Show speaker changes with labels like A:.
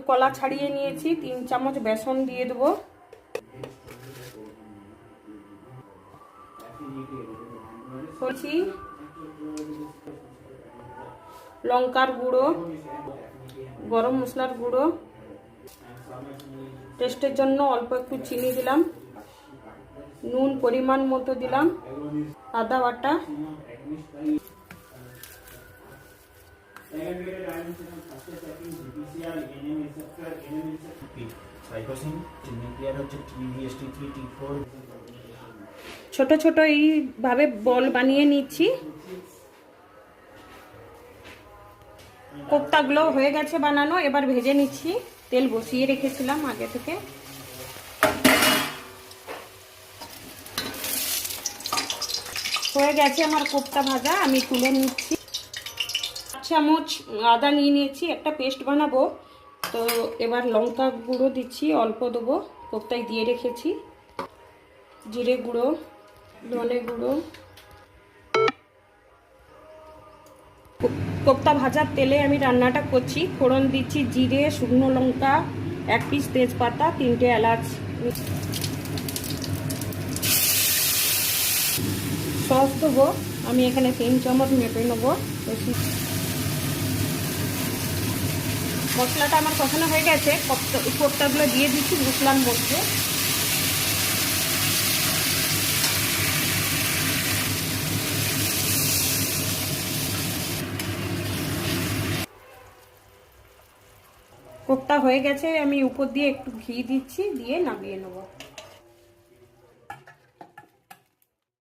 A: কলা ছাড়িয়ে নিয়েছি, 3 চামচ বেসন দিয়ে দেবো, লঙ্কার গুঁড়ো, গরম মশলার গুঁড়ো, টেস্টের জন্য অল্প একটু চিনি দিলাম, নুন পরিমাণ মতো দিলাম, আদা বাটা, ছোট ছোট এইভাবে বল বানিয়ে নিচ্ছি। কোপ্তাগুলো হয়ে গেছে বানানো, এবার ভেজে নিচ্ছি। তেল বসিয়ে রেখেছিলাম আগে থেকে। হয়ে গেছে আমার কোপ্তা ভাজা, আমি তুলে নিচ্ছি। 8 চামচ আদা নিয়ে নিয়েছি, একটা পেস্ট বানাবো। তো এবার লঙ্কা গুঁড়ো দিচ্ছি, অল্প দেবো, কোপ্তায় দিয়ে রেখেছি। জিরে গুঁড়ো, ধনে গুঁড়ো, কোপ্তা ভাজার তেলে আমি রান্নাটা করছি। ফোড়ন দিচ্ছি জিরে, শুকনো লঙ্কা, 1 পিস তেজপাতা, 3টে এলাচ। সস দেবো, আমি এখানে 3 চামচ মেপে নেবো। মশলাটা আমার কষানো হয়ে গেছে, কোপ্তাগুলো দিয়ে দিচ্ছি মশলার মধ্যে। কোপ্তা হয়ে গেছে, আমি উপর দিয়ে একটু ঘি দিচ্ছি, দিয়ে নামিয়ে নেবো।